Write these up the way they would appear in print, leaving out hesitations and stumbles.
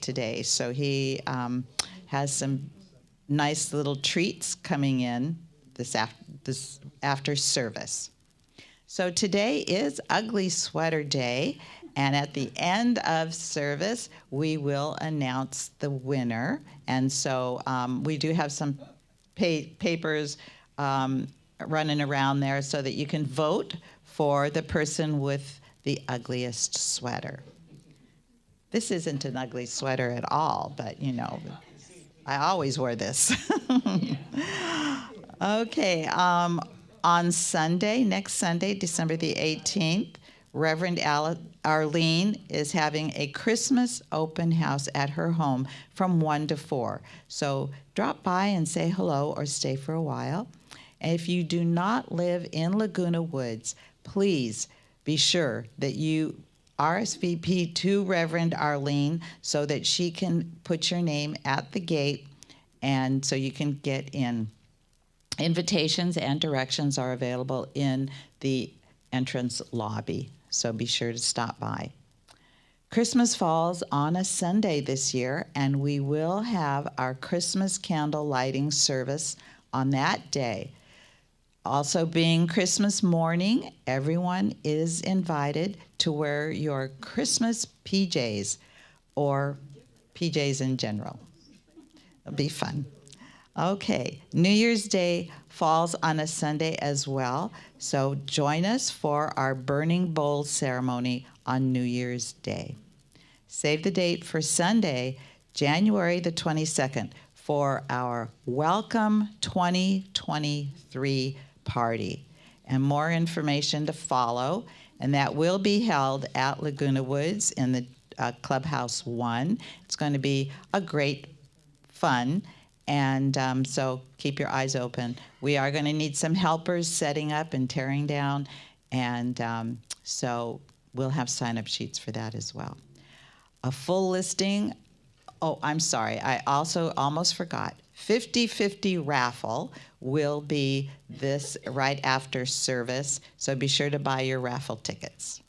today. So he has some nice little treats coming in this after service. So today is Ugly Sweater Day, and at the end of service, we will announce the winner. And so we do have some papers running around there so that you can vote for the person with the ugliest sweater. This isn't an ugly sweater at all, but you know, I always wear this. Okay, on Sunday, next Sunday, December the 18th, Reverend Arlene is having a Christmas open house at her home from 1 to 4. So drop by and say hello or stay for a while. And if you do not live in Laguna Woods, please be sure that you RSVP to Reverend Arlene so that she can put your name at the gate and so you can get in. Invitations and directions are available in the entrance lobby, so be sure to stop by. Christmas falls on a Sunday this year, and we will have our Christmas candle lighting service on that day. Also being Christmas morning, everyone is invited to wear your Christmas PJs or PJs in general. It'll be fun. Okay, New Year's Day falls on a Sunday as well, so join us for our Burning Bowl ceremony on New Year's Day. Save the date for Sunday, January the 22nd, for our Welcome 2023 party. And more information to follow, and that will be held at Laguna Woods in the Clubhouse 1. It's going to be a great fun. And so keep your eyes open. We are going to need some helpers setting up and tearing down. And so we'll have sign-up sheets for that as well. A full listing. Oh, I'm sorry. I also almost forgot. 50/50 raffle will be this right after service. So be sure to buy your raffle tickets.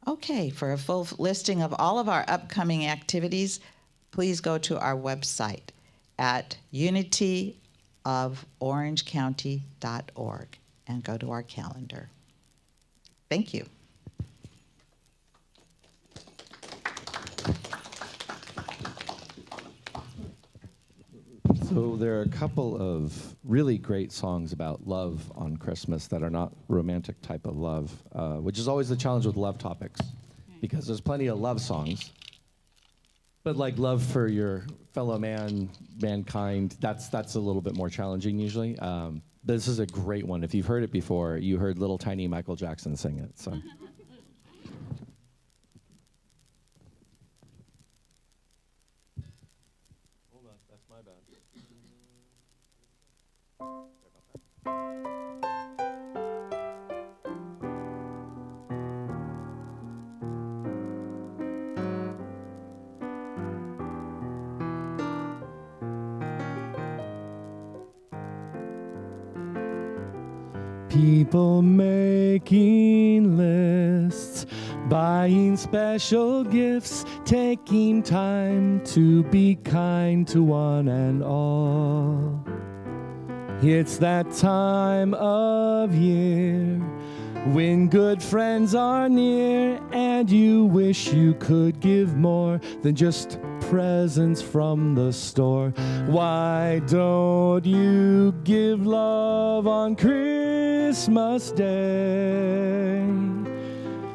Okay, for a full listing of all of our upcoming activities, please go to our website at unityoforangecounty.org and go to our calendar. Thank you. So there are a couple of really great songs about love on Christmas that are not romantic type of love, which is always the challenge with love topics, because there's plenty of love songs. But like love for your fellow mankind, that's a little bit more challenging usually. This is a great one. If you've heard it before, you heard little tiny Michael Jackson sing it. So. Hold on, that's my bad. People making lists, buying special gifts, taking time to be kind to one and all. It's that time of year when good friends are near and you wish you could give more than just presents from the store. Why don't you give love on Christmas Day?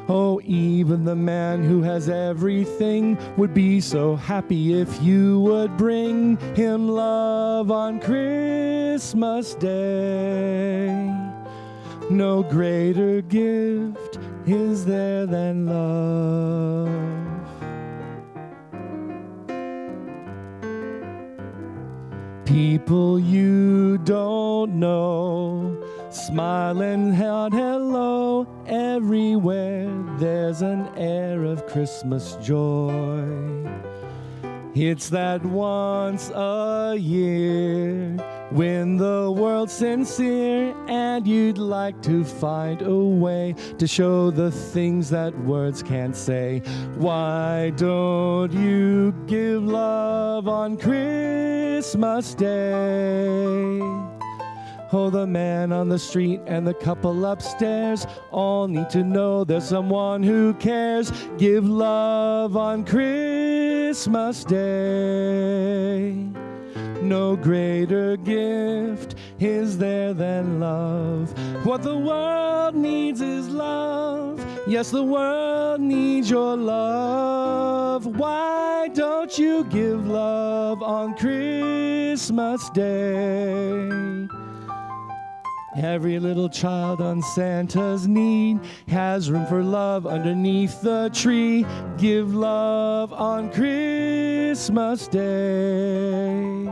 Oh, even the man who has everything would be so happy if you would bring him love on Christmas Day. No greater gift is there than love. People you don't know, smiling out hello everywhere. There's an air of Christmas joy. It's that once a year when the world's sincere and you'd like to find a way to show the things that words can't say. Why don't you give love on Christmas Day? Oh, the man on the street and the couple upstairs all need to know there's someone who cares. Give love on Christmas Day. No greater gift is there than love. What the world needs is love. Yes, the world needs your love. Why don't you give love on Christmas Day? Every little child on Santa's knee has room for love underneath the tree. Give love on Christmas Day.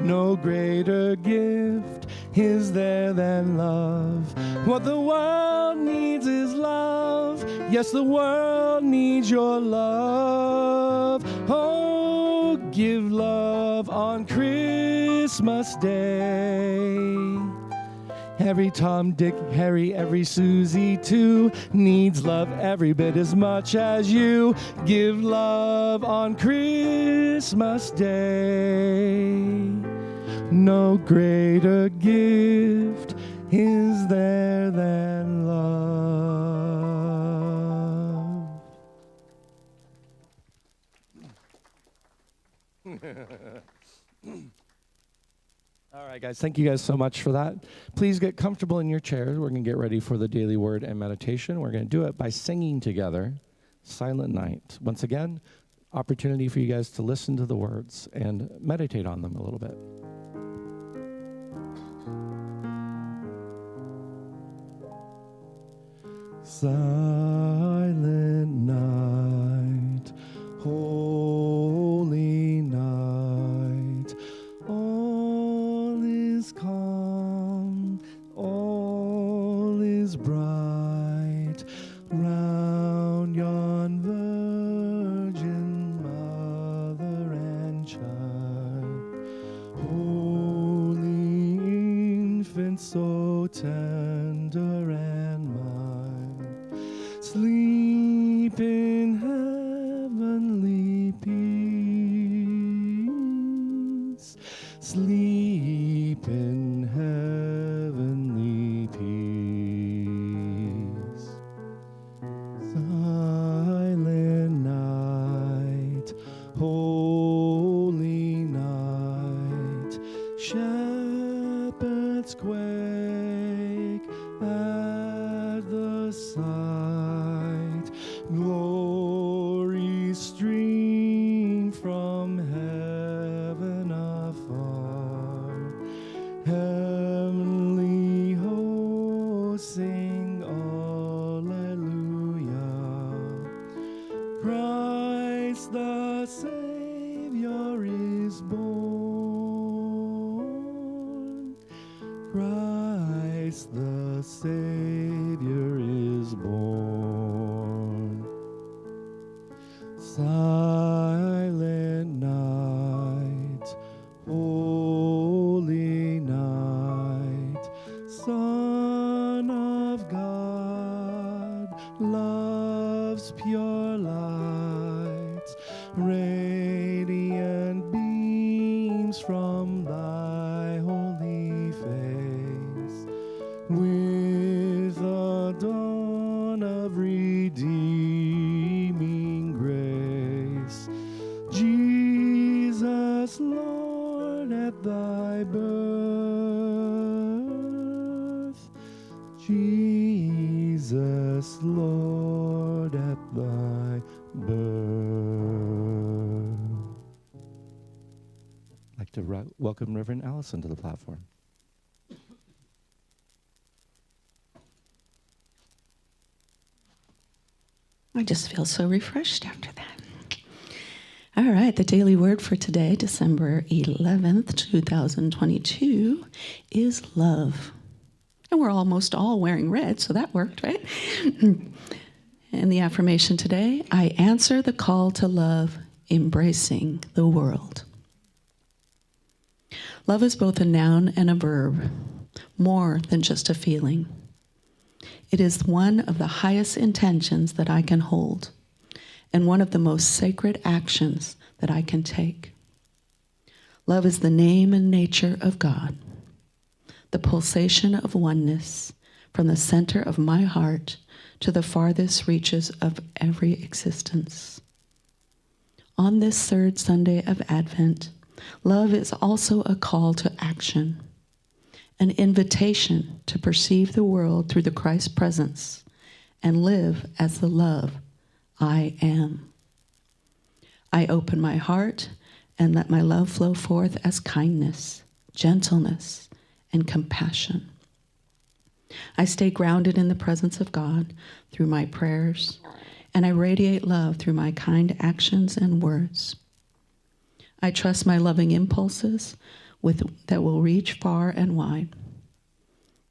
No greater gift is there than love. What the world needs is love. Yes, the world needs your love. Oh, give love on Christmas Day. Every Tom, Dick, Harry, every Susie too needs love every bit as much as you. Give love on Christmas Day. No greater gift is there than love. All right, guys, thank you guys so much for that. Please get comfortable in your chairs. We're going to get ready for the daily word and meditation. We're going to do it by singing together, Silent Night. Once again, opportunity for you guys to listen to the words and meditate on them a little bit. Silent night, holy night, all is calm, all is bright, round yon virgin mother and child, holy infant so tender and mild, sleep in heavenly peace, sleep in heavenly peace. Silent night, holy night, shepherds quake at the sight, glory stream from heaven afar, heavenly hosts sing Alleluia. Christ the Savior is born. Christ the Savior is born. Silent night, holy night, Son of God, love's pure light, radiant beams from thy holy face, with the dawn of redeeming grace. Jesus, Lord, at thy birth, Jesus, Lord, at thy birth. I'd like to welcome Reverend Allison to the platform. I just feel so refreshed after that. All right, the daily word for today, December 11th, 2022, is love. And we're almost all wearing red, so that worked, right? And the affirmation today, I answer the call to love embracing the world. Love is both a noun and a verb, more than just a feeling. It is one of the highest intentions that I can hold, and one of the most sacred actions that I can take. Love is the name and nature of God, the pulsation of oneness from the center of my heart to the farthest reaches of every existence. On this third Sunday of Advent, love is also a call to action, an invitation to perceive the world through the Christ presence and live as the love I am. I open my heart and let my love flow forth as kindness, gentleness, and compassion. I stay grounded in the presence of God through my prayers, and I radiate love through my kind actions and words. I trust my loving impulses that will reach far and wide.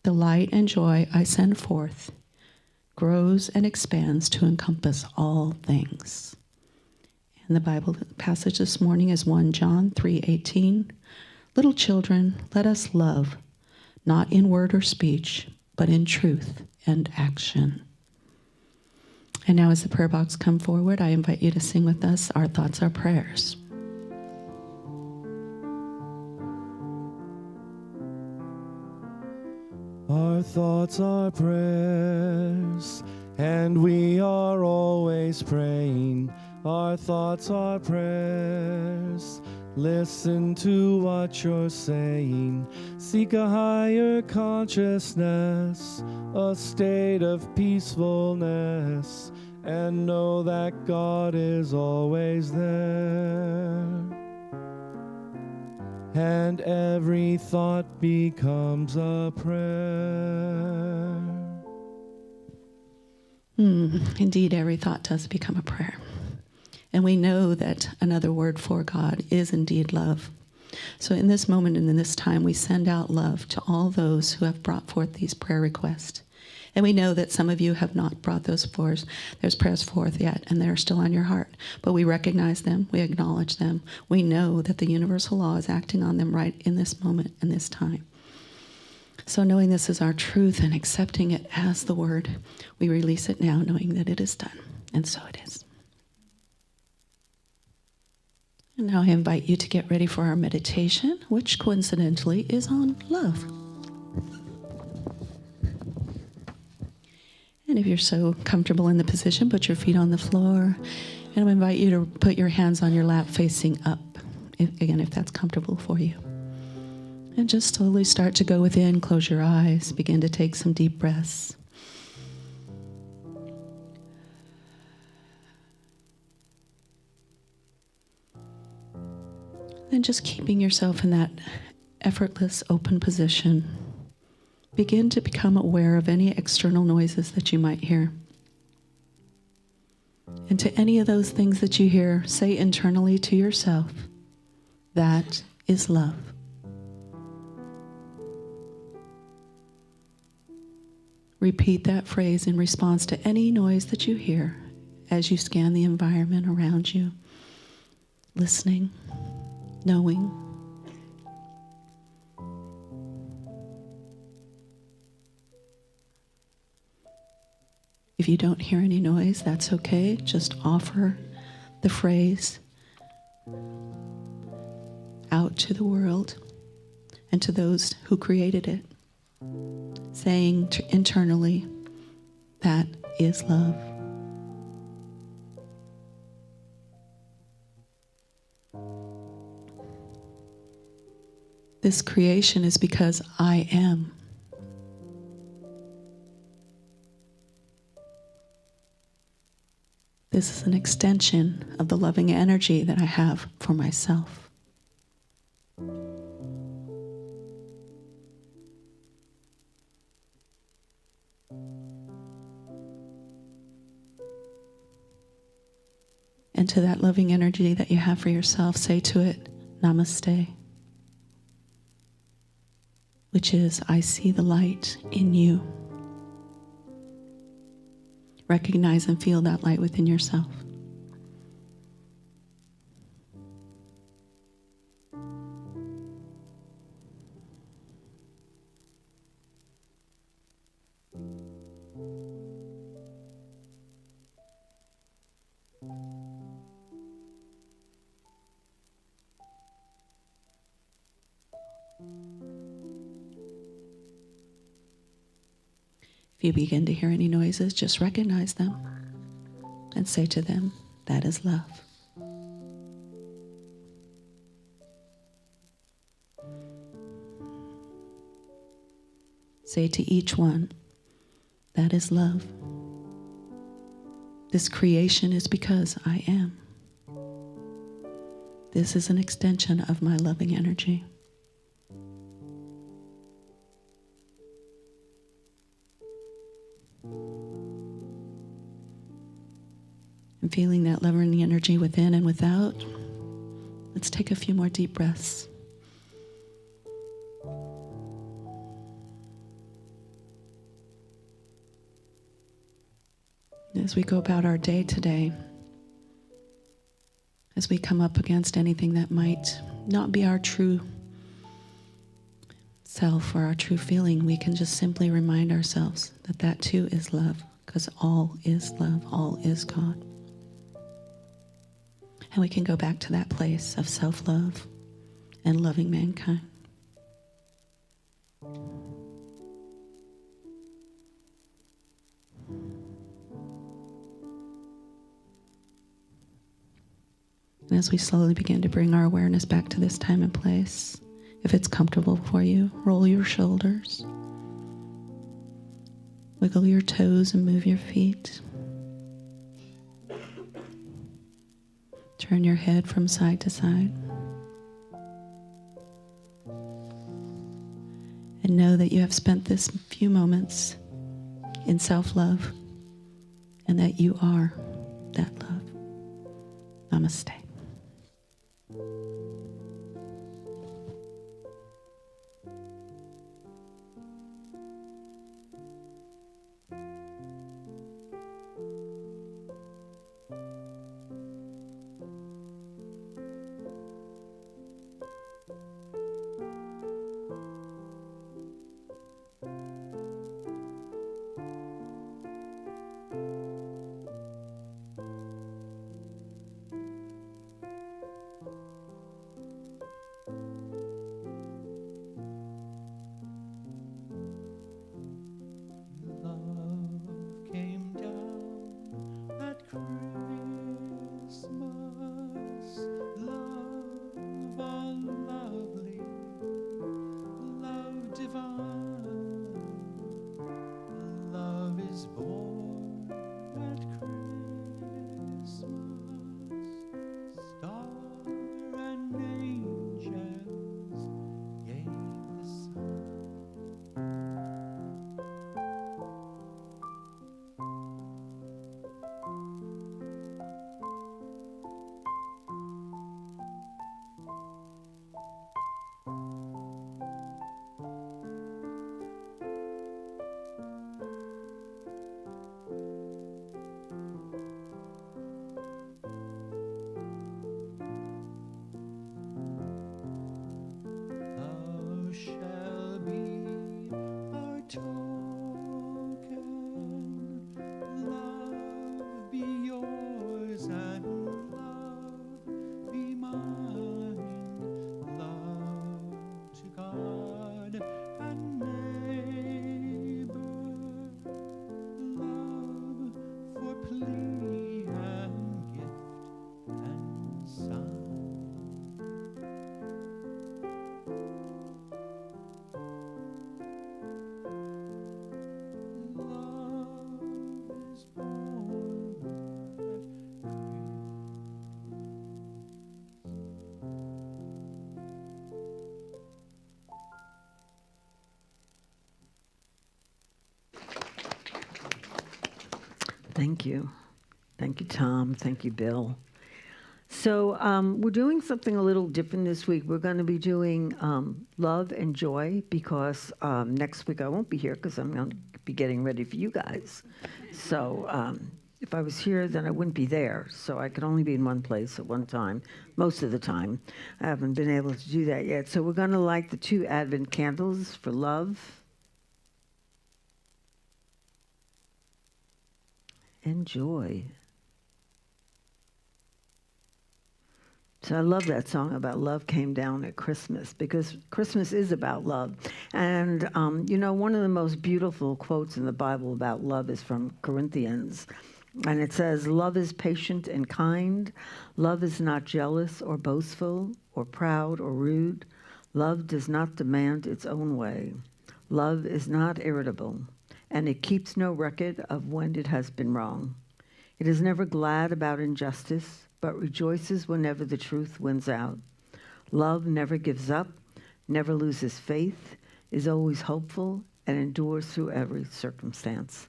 The light and joy I send forth grows and expands to encompass all things. And the Bible passage this morning is 1 John 3:18. Little children, let us love, not in word or speech, but in truth and action. And now as the prayer box come forward, I invite you to sing with us Our Thoughts, Our Prayers. Our thoughts are prayers, and we are always praying. Our thoughts are prayers. Listen to what you're saying. Seek a higher consciousness, a state of peacefulness, and know that God is always there. And every thought becomes a prayer. Indeed, every thought does become a prayer. And we know that another word for God is indeed love. So in this moment and in this time, we send out love to all those who have brought forth these prayer requests. And we know that some of you have not brought those prayers forth yet, and they're still on your heart. But we recognize them, we acknowledge them. We know that the universal law is acting on them right in this moment and this time. So knowing this is our truth and accepting it as the word, we release it now, knowing that it is done. And so it is. And now I invite you to get ready for our meditation, which coincidentally is on love. And if you're so comfortable in the position, put your feet on the floor. And I invite you to put your hands on your lap facing up, if that's comfortable for you. And just slowly start to go within, close your eyes, begin to take some deep breaths. Then just keeping yourself in that effortless, open position. Begin to become aware of any external noises that you might hear. And to any of those things that you hear, say internally to yourself, that is love. Repeat that phrase in response to any noise that you hear as you scan the environment around you, listening, knowing. If you don't hear any noise, that's okay. Just offer the phrase out to the world and to those who created it, saying internally, that is love. This creation is because I am. This is an extension of the loving energy that I have for myself. And to that loving energy that you have for yourself, say to it, Namaste, which is, I see the light in you. Recognize and feel that light within yourself. If you begin to hear any noises, just recognize them and say to them, that is love. Say to each one, that is love. This creation is because I am. This is an extension of my loving energy. And feeling that loving energy within and without, let's take a few more deep breaths. As we go about our day today, as we come up against anything that might not be our true self or our true feeling, we can just simply remind ourselves that that too is love, because all is love, all is God. And we can go back to that place of self-love and loving mankind. And as we slowly begin to bring our awareness back to this time and place, if it's comfortable for you, roll your shoulders, wiggle your toes and move your feet. Turn your head from side to side. And know that you have spent this few moments in self-love and that you are that love. Namaste. Thank you. Thank you, Tom. Thank you, Bill. So we're doing something a little different this week. We're going to be doing love and joy because next week I won't be here because I'm going to be getting ready for you guys. So if I was here, then I wouldn't be there. So I could only be in one place at one time, most of the time. I haven't been able to do that yet. So we're going to light the 2 Advent candles for love and joy. So I love that song about love came down at Christmas, because Christmas is about love. And, one of the most beautiful quotes in the Bible about love is from Corinthians. And it says, "Love is patient and kind. Love is not jealous or boastful or proud or rude. Love does not demand its own way. Love is not irritable, and it keeps no record of when it has been wrong. It is never glad about injustice, but rejoices whenever the truth wins out. Love never gives up, never loses faith, is always hopeful, and endures through every circumstance.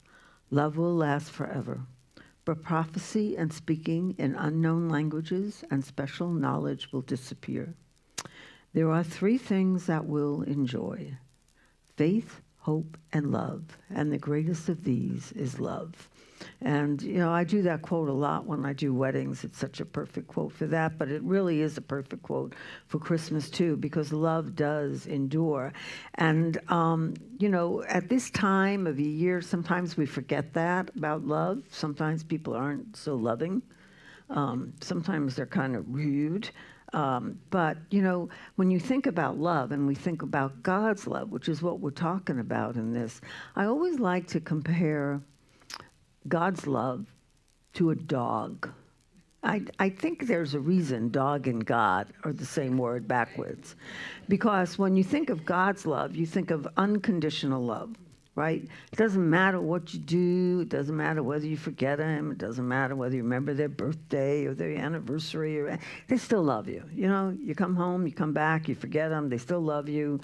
Love will last forever. But prophecy and speaking in unknown languages and special knowledge will disappear. There are three things that we'll enjoy: faith, hope, and love. And the greatest of these is love." And, I do that quote a lot when I do weddings. It's such a perfect quote for that, but it really is a perfect quote for Christmas, too, because love does endure. And, at this time of year, sometimes we forget that about love. Sometimes people aren't so loving. Sometimes they're kind of rude. But, when you think about love and we think about God's love, which is what we're talking about in this, I always like to compare God's love to a dog. I think there's a reason dog and God are the same word backwards. Because when you think of God's love, you think of unconditional love, right? It doesn't matter what you do. It doesn't matter whether you forget them. It doesn't matter whether you remember their birthday or their anniversary. They still love you. You come home, you come back, you forget them. They still love you.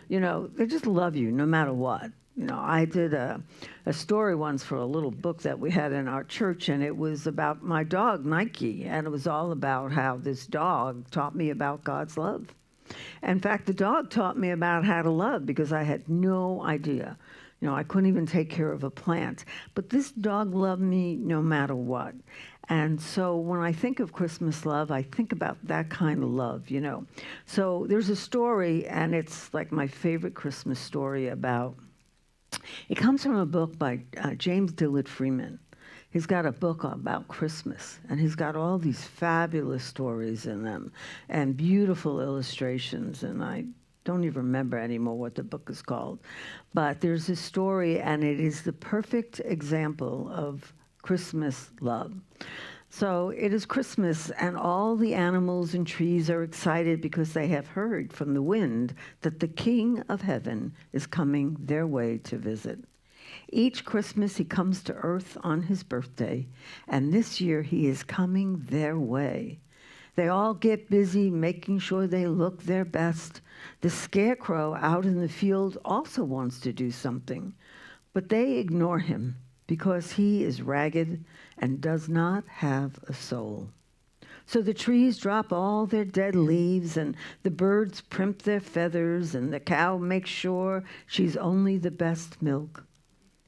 They just love you no matter what. I did a story once for a little book that we had in our church, and it was about my dog, Nike, and it was all about how this dog taught me about God's love. In fact, the dog taught me about how to love, because I had no idea. I couldn't even take care of a plant. But this dog loved me no matter what. And so when I think of Christmas love, I think about that kind of love, So there's a story, and it's like my favorite Christmas story about. It comes from a book by James Dillard Freeman. He's got a book about Christmas, and he's got all these fabulous stories in them and beautiful illustrations, and I don't even remember anymore what the book is called. But there's a story, and it is the perfect example of Christmas love. So it is Christmas, and all the animals and trees are excited because they have heard from the wind that the King of Heaven is coming their way to visit. Each Christmas he comes to earth on his birthday, and this year he is coming their way. They all get busy making sure they look their best. The scarecrow out in the field also wants to do something, but they ignore him because he is ragged and does not have a soul. So the trees drop all their dead leaves, and the birds primp their feathers, and the cow makes sure she's only the best milk,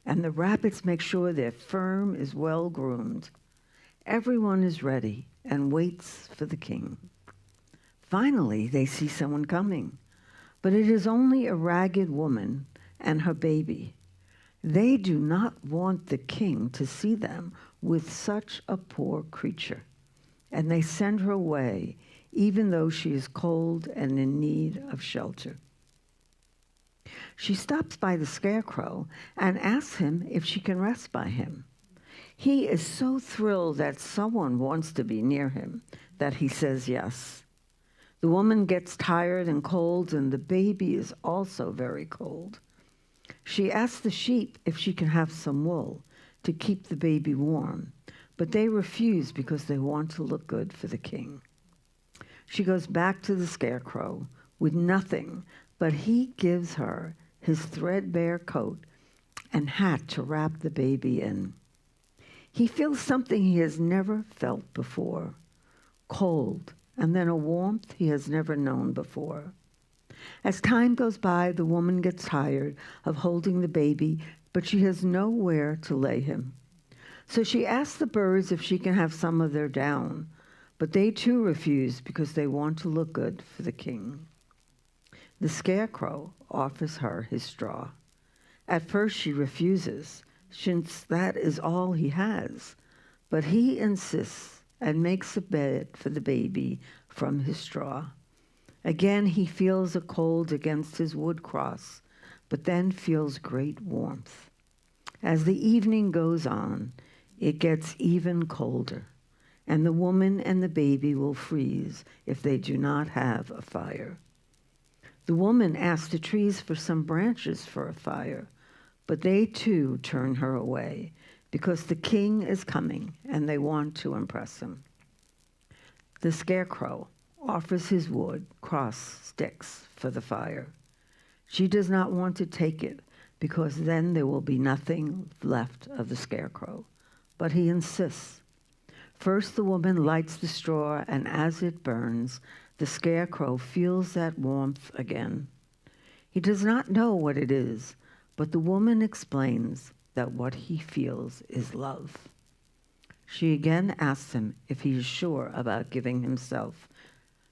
and the rabbits make sure their firm is well groomed. Everyone is ready and waits for the king. Finally, they see someone coming, but it is only a ragged woman and her baby. They do not want the king to see them with such a poor creature, and they send her away, even though she is cold and in need of shelter. She stops by the scarecrow and asks him if she can rest by him. He is so thrilled that someone wants to be near him that he says yes. The woman gets tired and cold, and the baby is also very cold. She asks the sheep if she can have some wool to keep the baby warm, but they refuse because they want to look good for the king. She goes back to the scarecrow with nothing, but he gives her his threadbare coat and hat to wrap the baby in. He feels something he has never felt before, cold, and then a warmth he has never known before. As time goes by, the woman gets tired of holding the baby, but she has nowhere to lay him. So she asks the birds if she can have some of their down, but they too refuse because they want to look good for the king. The scarecrow offers her his straw. At first she refuses, since that is all he has, but he insists and makes a bed for the baby from his straw. Again he feels a cold against his wood cross, but then feels great warmth. As the evening goes on, it gets even colder, and the woman and the baby will freeze if they do not have a fire. The woman asks the trees for some branches for a fire, but they too turn her away because the king is coming and they want to impress him. The scarecrow offers his wood cross sticks for the fire. She does not want to take it because then there will be nothing left of the scarecrow, but he insists. First the woman lights the straw, and as it burns, the scarecrow feels that warmth again. He does not know what it is, but the woman explains that what he feels is love. She again asks him if he is sure about giving himself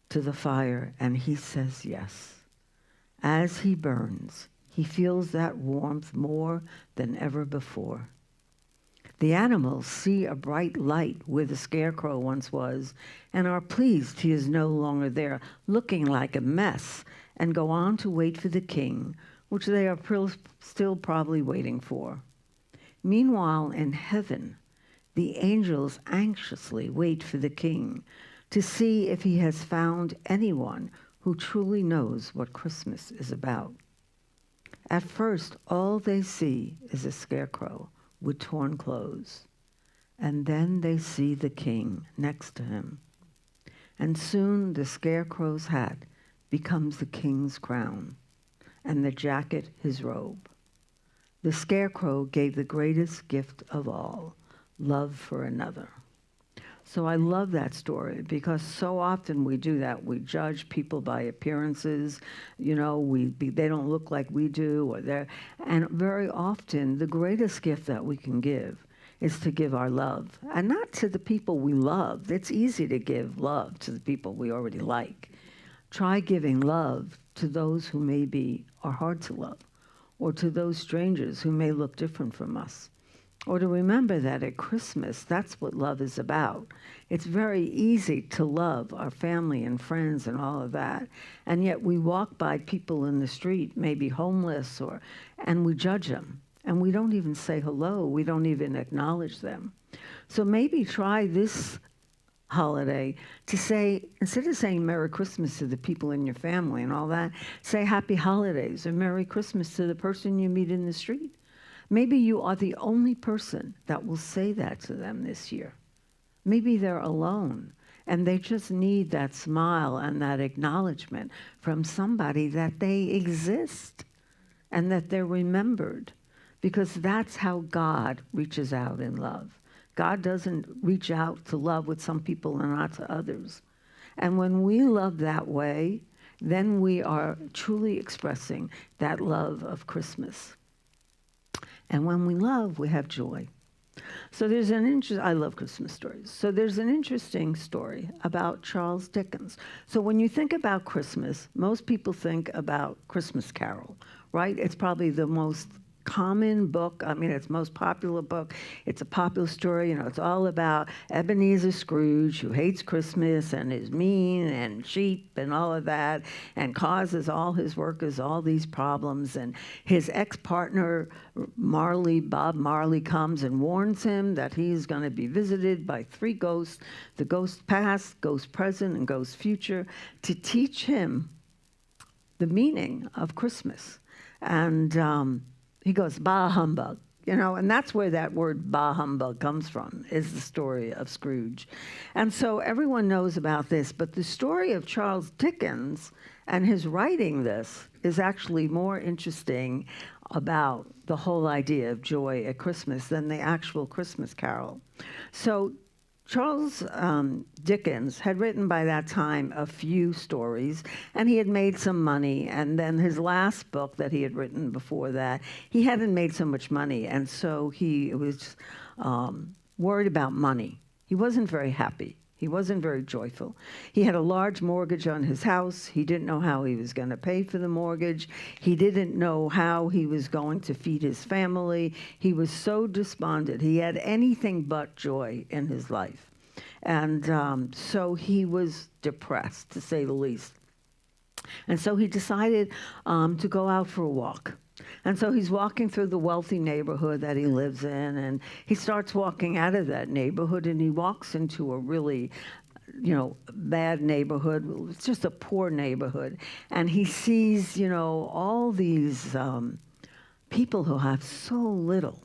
to the fire, and he says yes. As he burns, he feels that warmth more than ever before. The animals see a bright light where the scarecrow once was and are pleased he is no longer there, looking like a mess, and go on to wait for the king, which they are still probably waiting for. Meanwhile, in heaven, the angels anxiously wait for the king to see if he has found anyone who truly knows what Christmas is about. At first, all they see is a scarecrow with torn clothes, and then they see the king next to him. And soon the scarecrow's hat becomes the king's crown, and the jacket his robe. The scarecrow gave the greatest gift of all, love for another. So I love that story because so often we do that. We judge people by appearances. You know, they don't look like we do, and very often the greatest gift that we can give is to give our love, and not to the people we love. It's easy to give love to the people we already like. Try giving love to those who maybe are hard to love, or to those strangers who may look different from us. Or to remember that at Christmas, that's what love is about. It's very easy to love our family and friends and all of that. And yet we walk by people in the street, maybe homeless, and we judge them. And we don't even say hello. We don't even acknowledge them. So maybe try this holiday to say, instead of saying Merry Christmas to the people in your family and all that, say Happy Holidays or Merry Christmas to the person you meet in the street. Maybe you are the only person that will say that to them this year. Maybe they're alone and they just need that smile and that acknowledgement from somebody that they exist and that they're remembered, because that's how God reaches out in love. God doesn't reach out to love with some people and not to others. And when we love that way, then we are truly expressing that love of Christmas. And when we love, we have joy. So there's I love Christmas stories. So there's an interesting story about Charles Dickens. So when you think about Christmas, most people think about Christmas Carol, right? It's probably the most common book. I mean, it's the most popular book. It's a popular story. You know, it's all about Ebenezer Scrooge, who hates Christmas and is mean and cheap and all of that, and causes all his workers all these problems. And his ex-partner, Bob Marley, comes and warns him that he's going to be visited by 3 ghosts, the ghost past, ghost present, and ghost future, to teach him the meaning of Christmas. And he goes, bah humbug, you know, and that's where that word bah humbug comes from, is the story of Scrooge. And so everyone knows about this, but the story of Charles Dickens and his writing this is actually more interesting about the whole idea of joy at Christmas than the actual Christmas Carol. So Charles Dickens had written by that time a few stories, and he had made some money. And then his last book that he had written before that, he hadn't made so much money, and so he was worried about money. He wasn't very happy. He wasn't very joyful. He had a large mortgage on his house. He didn't know how he was going to pay for the mortgage. He didn't know how he was going to feed his family. He was so despondent. He had anything but joy in his life. And so he was depressed, to say the least. And so he decided to go out for a walk. And so he's walking through the wealthy neighborhood that he lives in, and he starts walking out of that neighborhood, and he walks into a really, bad neighborhood. It's just a poor neighborhood. And he sees, all these people who have so little.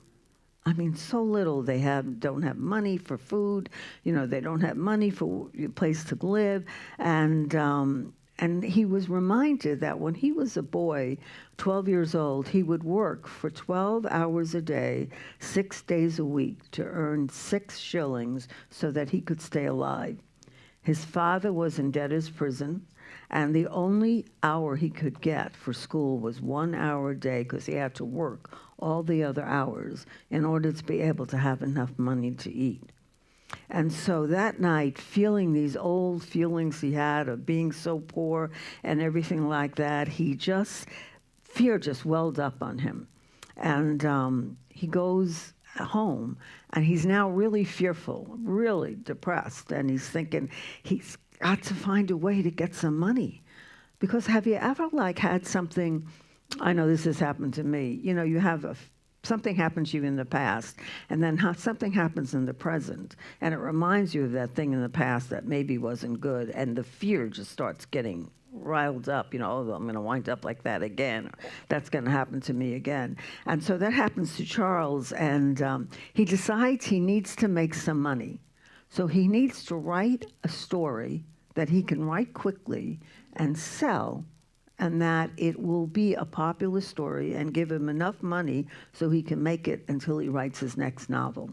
I mean, so little. They don't have money for food. They don't have money for a place to live. And he was reminded that when he was a boy, 12 years old, he would work for 12 hours a day, 6 days a week, to earn 6 shillings so that he could stay alive. His father was in debtor's prison, and the only hour he could get for school was 1 hour a day because he had to work all the other hours in order to be able to have enough money to eat. And so that night, feeling these old feelings he had of being so poor and everything like that, fear just welled up on him. And he goes home, and he's now really fearful, really depressed. And he's thinking he's got to find a way to get some money. Because have you ever had something, I know this has happened to me, you have something happens to you in the past, and then something happens in the present, and it reminds you of that thing in the past that maybe wasn't good, and the fear just starts getting riled up, oh, I'm going to wind up like that again. That's going to happen to me again. And so that happens to Charles, and he decides he needs to make some money. So he needs to write a story that he can write quickly and sell, and that it will be a popular story and give him enough money so he can make it until he writes his next novel.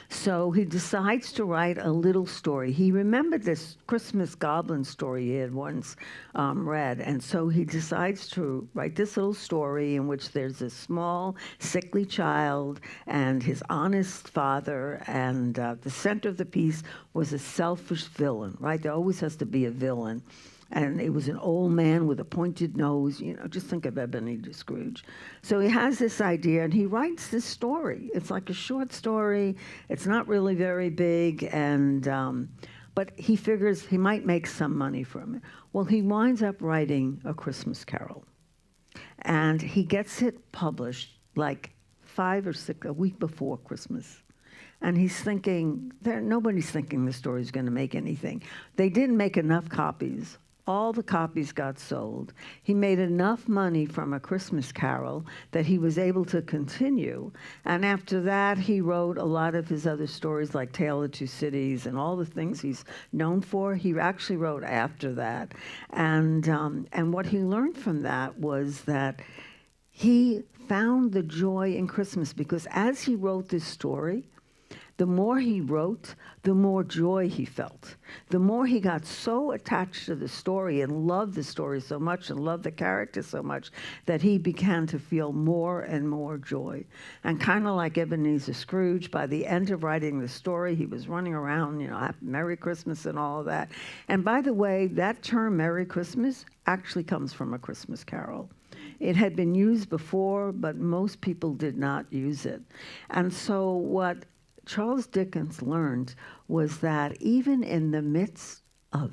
So he decides to write a little story. He remembered this Christmas goblin story he had once read, and so he decides to write this little story in which there's a small, sickly child and his honest father, and the center of the piece was a selfish villain, right? There always has to be a villain. And it was an old man with a pointed nose. Just think of Ebenezer Scrooge. So he has this idea, and he writes this story. It's like a short story. It's not really very big, but he figures he might make some money from it. Well, he winds up writing A Christmas Carol, and he gets it published like 5 or 6 a week before Christmas. And he's thinking, nobody's thinking the story's going to make anything. They didn't make enough copies. All the copies got sold. He made enough money from A Christmas Carol that he was able to continue. And after that, he wrote a lot of his other stories like Tale of Two Cities and all the things he's known for. He actually wrote after that. And what he learned from that was that he found the joy in Christmas, because as he wrote this story, the more he wrote, the more joy he felt. The more he got so attached to the story and loved the story so much and loved the character so much that he began to feel more and more joy. And kind of like Ebenezer Scrooge, by the end of writing the story, he was running around, Merry Christmas and all of that. And by the way, that term Merry Christmas actually comes from A Christmas Carol. It had been used before, but most people did not use it. And so what Charles Dickens learned was that even in the midst of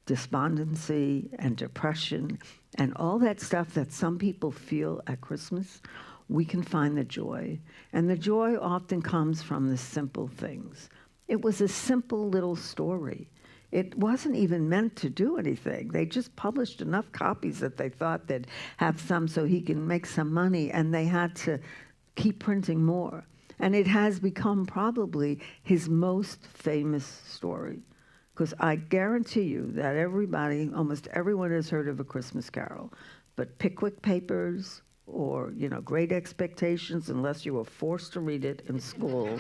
despondency and depression and all that stuff that some people feel at Christmas, we can find the joy. And the joy often comes from the simple things. It was a simple little story. It wasn't even meant to do anything. They just published enough copies that they thought they'd have some so he can make some money, and they had to keep printing more. And it has become probably his most famous story, because I guarantee you that almost everyone has heard of A Christmas Carol. But Pickwick Papers or, Great Expectations, unless you were forced to read it in school,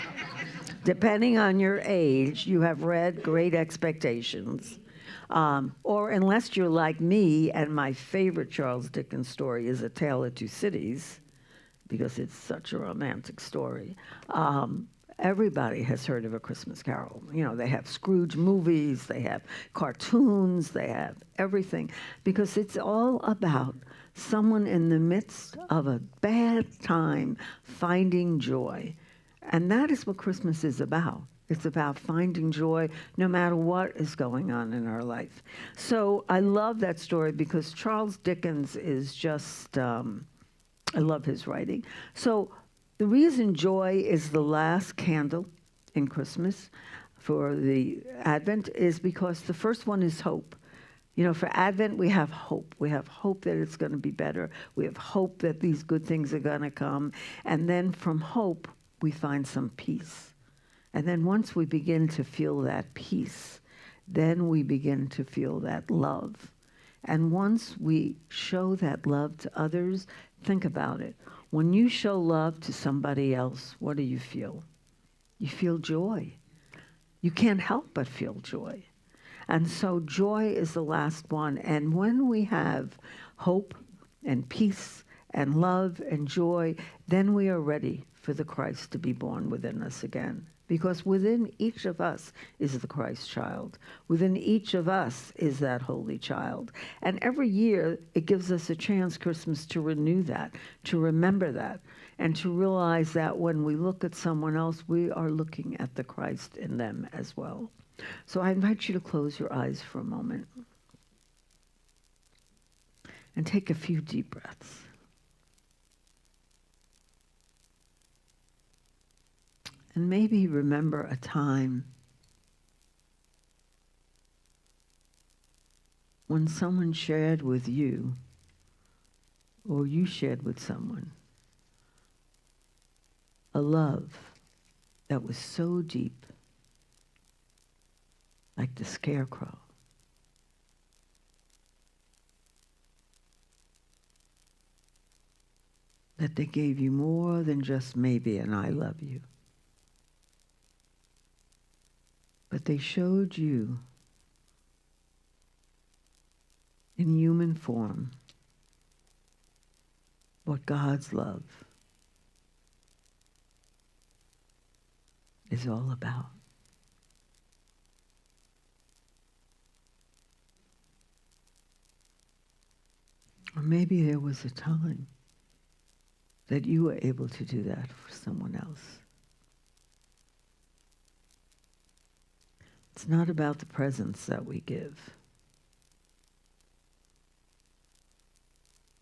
depending on your age, you have read Great Expectations. Or unless you're like me, and my favorite Charles Dickens story is A Tale of Two Cities, because it's such a romantic story. Everybody has heard of A Christmas Carol. They have Scrooge movies, they have cartoons, they have everything, because it's all about someone in the midst of a bad time finding joy. And that is what Christmas is about. It's about finding joy no matter what is going on in our life. So I love that story because Charles Dickens is just, I love his writing. So the reason joy is the last candle in Christmas for the Advent is because the first one is hope. You know, for Advent, we have hope. We have hope that it's going to be better. We have hope that these good things are going to come. And then from hope, we find some peace. And then once we begin to feel that peace, then we begin to feel that love. And once we show that love to others, think about it. When you show love to somebody else, what do you feel? You feel joy. You can't help but feel joy. And so joy is the last one. And when we have hope and peace and love and joy, then we are ready for the Christ to be born within us again. Because within each of us is the Christ child. Within each of us is that holy child. And every year it gives us a chance, Christmas, to renew that, to remember that, and to realize that when we look at someone else, we are looking at the Christ in them as well. So I invite you to close your eyes for a moment and take a few deep breaths. And maybe remember a time when someone shared with you, or you shared with someone, a love that was so deep, like the scarecrow, that they gave you more than just maybe an I love you. But they showed you in human form what God's love is all about. Or maybe there was a time that you were able to do that for someone else. It's not about the presents that we give.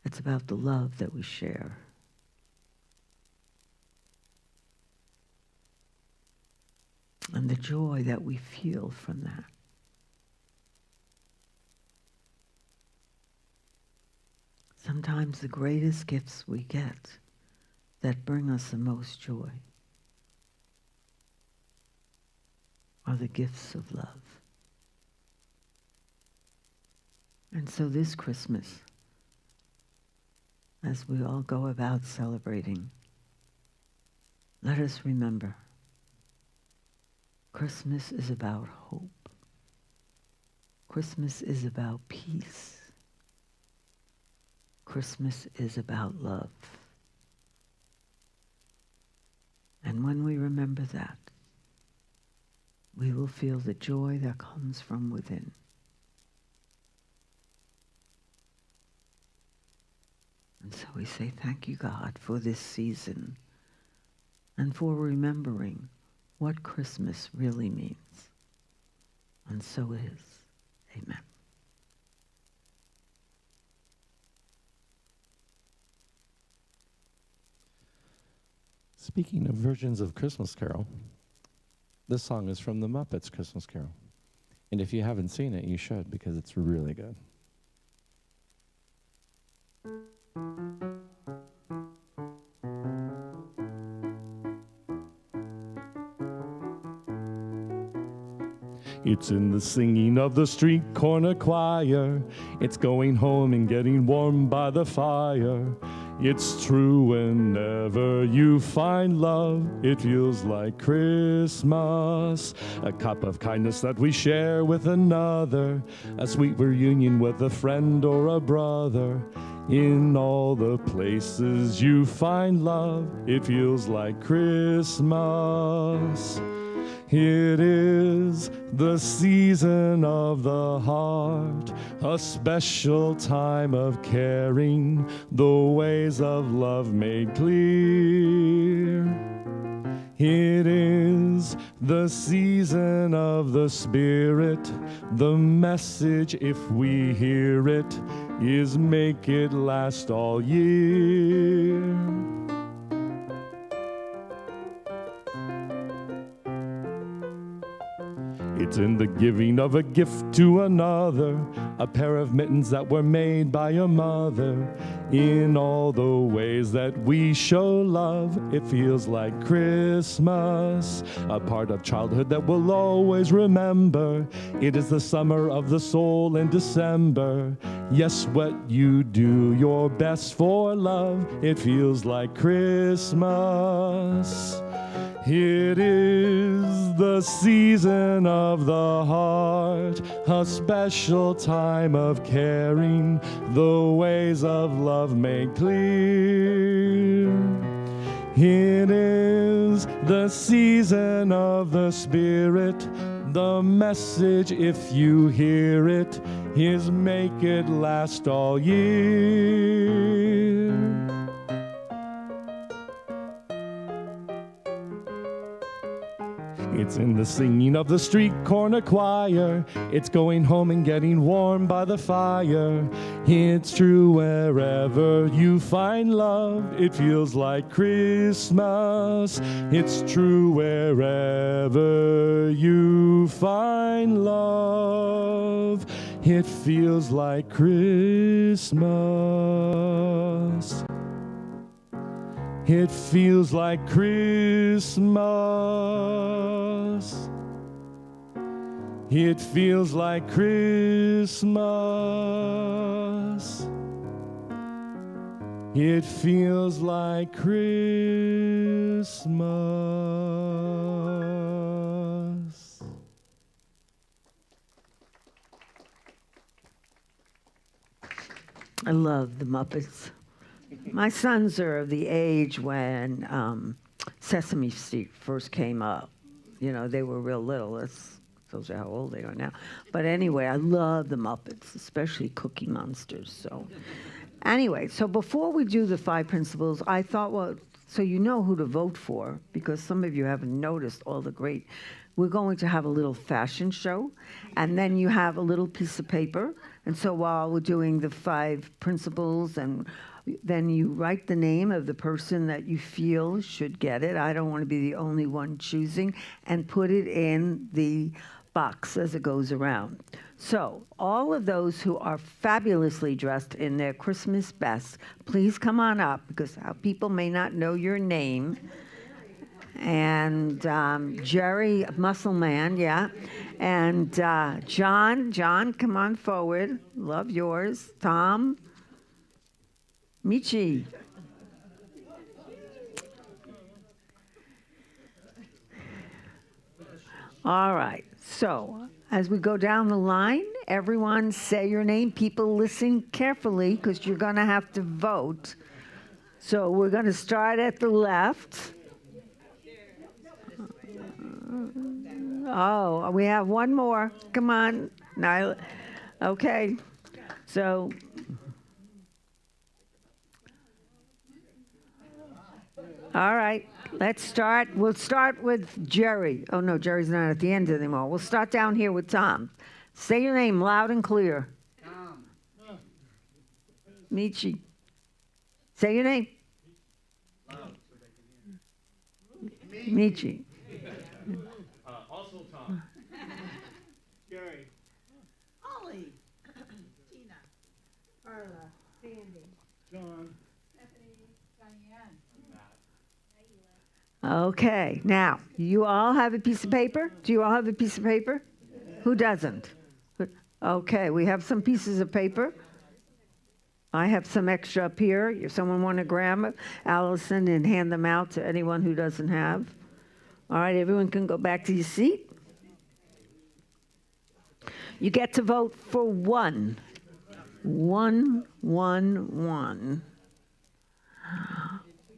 It's about the love that we share. And the joy that we feel from that. Sometimes the greatest gifts we get that bring us the most joy are the gifts of love. And so this Christmas, as we all go about celebrating, let us remember, Christmas is about hope. Christmas is about peace. Christmas is about love. And when we remember that, we will feel the joy that comes from within. And so we say, thank you, God, for this season and for remembering what Christmas really means. And so it is. Amen. Speaking of versions of Christmas Carol, this song is from the Muppets Christmas Carol. And if you haven't seen it, you should, because it's really good. It's in the singing of the street corner choir. It's going home and getting warm by the fire. It's true whenever you find love, it feels like Christmas. A cup of kindness that we share with another, a sweet reunion with a friend or a brother. In all the places you find love, it feels like Christmas. It is the season of the heart, a special time of caring, the ways of love made clear. It is the season of the Spirit. The message, if we hear it, is make it last all year. It's in the giving of a gift to another, a pair of mittens that were made by your mother. In all the ways that we show love, it feels like Christmas, a part of childhood that we'll always remember. It is the summer of the soul in December. Yes, what you do your best for love, it feels like Christmas. It is the season of the heart, a special time of caring, the ways of love made clear. It is the season of the Spirit. The message, if you hear it, is make it last all year. It's in the singing of the street corner choir. It's going home and getting warm by the fire. It's true wherever you find love, it feels like Christmas. It's true wherever you find love, it feels like Christmas. It feels like Christmas. It feels like Christmas. It feels like Christmas. I love the Muppets. My sons are of the age when Sesame Street first came up. You know, they were real little. That tells you how old they are now. But anyway, I love the Muppets, especially Cookie Monsters. So anyway, so before we do the 5 principles, I thought, well, so you know who to vote for, because some of you haven't noticed all the great. We're going to have a little fashion show, and then you have a little piece of paper. And so while we're doing the 5 principles, and then you write the name of the person that you feel should get it. I don't want to be the only one choosing, and put it in the box as it goes around. So all of those who are fabulously dressed in their Christmas best, please come on up, because people may not know your name. And Jerry, Muscle Man, yeah. And John, come on forward. Love yours. Tom. Michi. All right, so as we go down the line, everyone say your name. People listen carefully, because you're going to have to vote. So we're going to start at the left. Oh, we have one more. Come on. Now, okay. So all right, let's start. We'll start with Jerry. Oh, no, Jerry's not at the end anymore. We'll start down here with Tom. Say your name loud and clear. Tom. Michi. Say your name. Loud so they can hear me. Michi. Also Tom. Gary. Ollie. Tina. Arla. Sandy. John. Okay, now, you all have a piece of paper? Do you all have a piece of paper? Who doesn't? Okay, we have some pieces of paper. I have some extra up here. If someone want to grab it, Allison, and hand them out to anyone who doesn't have. All right, everyone can go back to your seat. You get to vote for one. 1, 1, 1.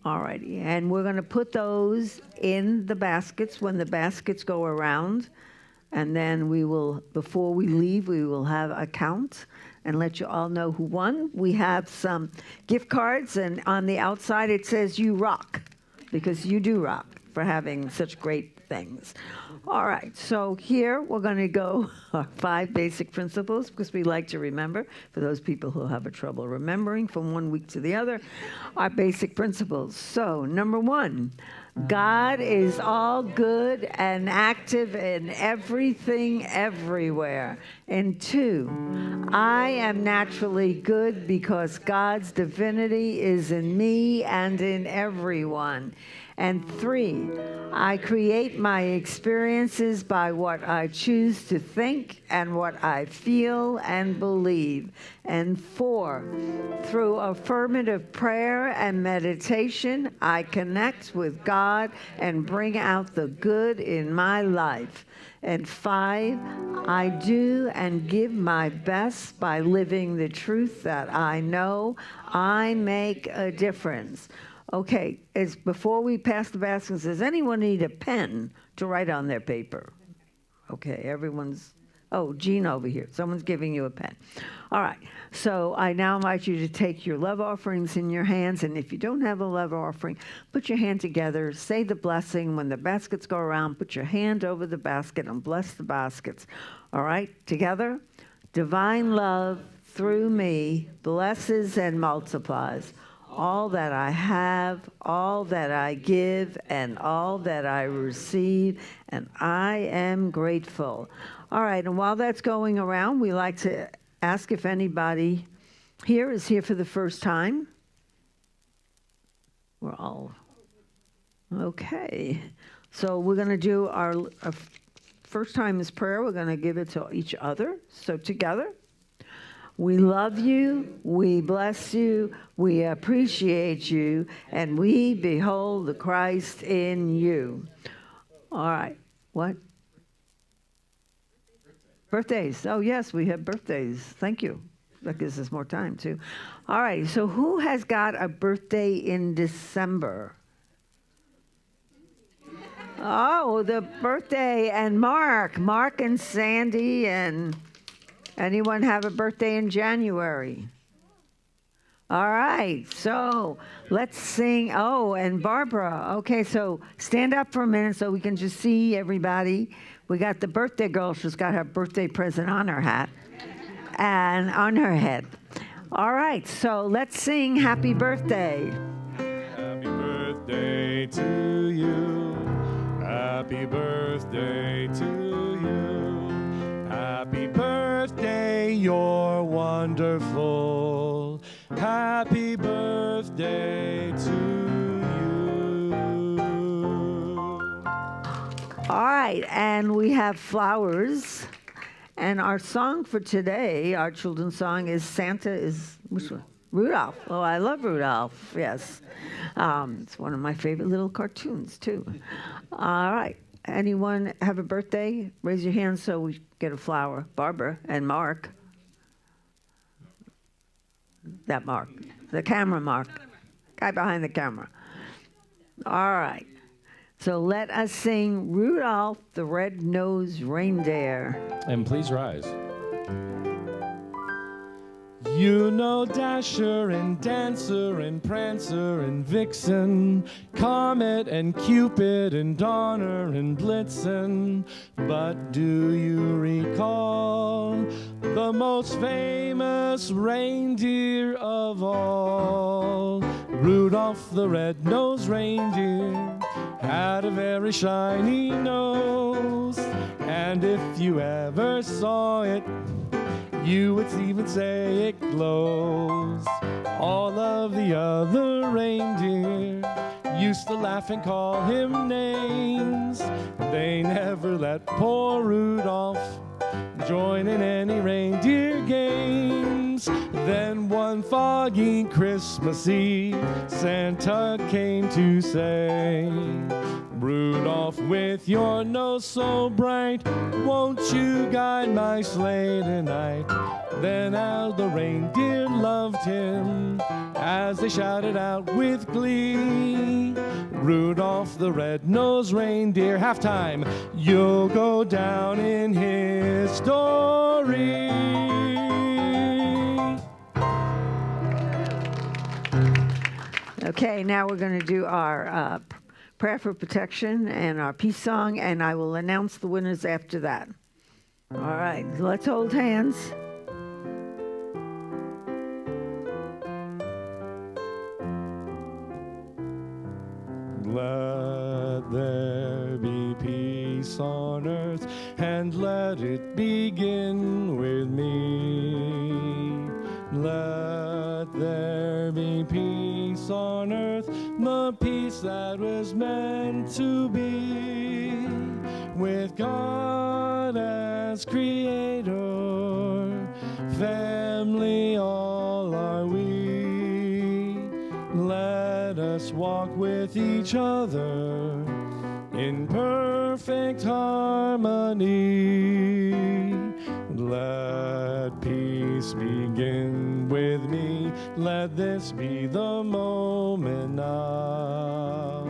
All righty, and we're going to put those in the baskets when the baskets go around, and then we will, before we leave, we will have a count and let you all know who won. We have some gift cards, and on the outside it says "You rock," because you do rock. for having such great things. All right, so here we're going to go our 5 basic principles because we like to remember, for those people who have a trouble remembering from one week to the other, our basic principles. So, number 1, God is all good and active in everything, everywhere. And 2, I am naturally good because God's divinity is in me and in everyone. And 3, I create my experiences by what I choose to think and what I feel and believe. And 4, through affirmative prayer and meditation, I connect with God and bring out the good in my life. And 5, I do and give my best by living the truth that I know I make a difference. Okay, before we pass the baskets, does anyone need a pen to write on their paper? Okay, everyone's, Jean over here. Someone's giving you a pen. All right, so I now invite you to take your love offerings in your hands, and if you don't have a love offering, put your hand together, say the blessing. When the baskets go around, put your hand over the basket and bless the baskets. All right, together? Divine love through me blesses and multiplies all that I have, all that I give, and all that I receive, and I am grateful. All right, and while that's going around, we like to ask if anybody here is here for the first time. We're all okay. So we're going to do our first time is prayer. We're going to give it to each other. So together. We love you, we bless you, we appreciate you, and we behold the Christ in you. All right, what? Birthdays. Oh, yes, we have birthdays. Thank you. That gives us more time, too. All right, so who has got a birthday in December? Oh, the birthday, and Mark and Sandy, and... anyone have a birthday in January? All right, so let's sing. Oh, and Barbara. Okay, so stand up for a minute so we can just see everybody. We got the birthday girl. She's got her birthday present on her hat and on her head. All right, so let's sing Happy Birthday. Happy birthday to you. Happy birthday to you. Happy birthday, you're wonderful. Happy birthday to you. All right, and we have flowers. And our song for today, our children's song, is Santa is, which one? Rudolph. Oh, I love Rudolph, yes. It's one of my favorite little cartoons, too. All right. Anyone have a birthday? Raise your hand so we get a flower. Barbara and Mark. That Mark. The camera Mark. Guy behind the camera. All right. So let us sing Rudolph the Red-Nosed Reindeer. And please rise. You know Dasher and Dancer and Prancer and Vixen, Comet and Cupid and Donner and Blitzen. But do you recall the most famous reindeer of all? Rudolph the Red-Nosed Reindeer had a very shiny nose, and if you ever saw it, you would even say it glows. All of the other reindeer used to laugh and call him names. They never let poor Rudolph join in any reindeer games. Then one foggy Christmas Eve, Santa came to say, Rudolph, with your nose so bright, won't you guide my sleigh tonight? Then all the reindeer loved him as they shouted out with glee, Rudolph the Red-Nosed Reindeer, halftime, you'll go down in history. Okay, now we're going to do our prayer for protection and our peace song, and I will announce the winners after that. All right, let's hold hands. Let there be peace on earth, and let it begin with me. Let there be peace on earth, the peace that was meant to be, with God as creator, family all are we. Let us walk with each other in perfect harmony. Let peace begin with me. Let this be the moment now.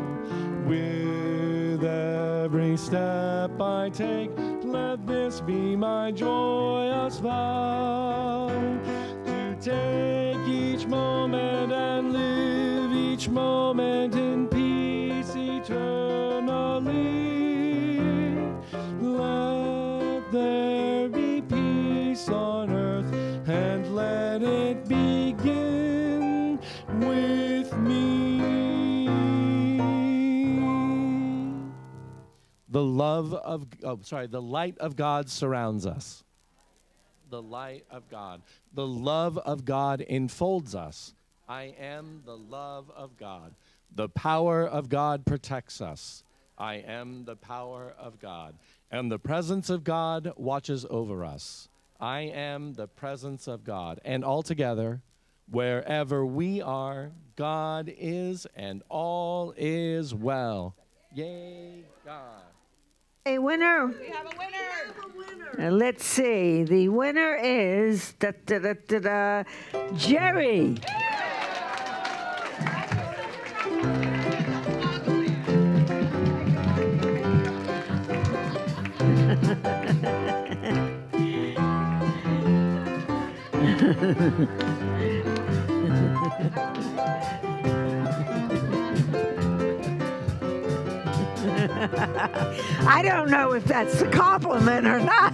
With every step I take, let this be my joyous vow. To take each moment and live each moment in peace eternally. Let there be peace on earth, and let it begin with me. The light of God surrounds us. The light of God. The love of God enfolds us. I am the love of God. The power of God protects us. I am the power of God. And the presence of God watches over us. I am the presence of God. And altogether, wherever we are, God is, and all is well. Yay, God. A winner. We have a winner. Let's see. The winner is Jerry. I don't know if that's a compliment or not.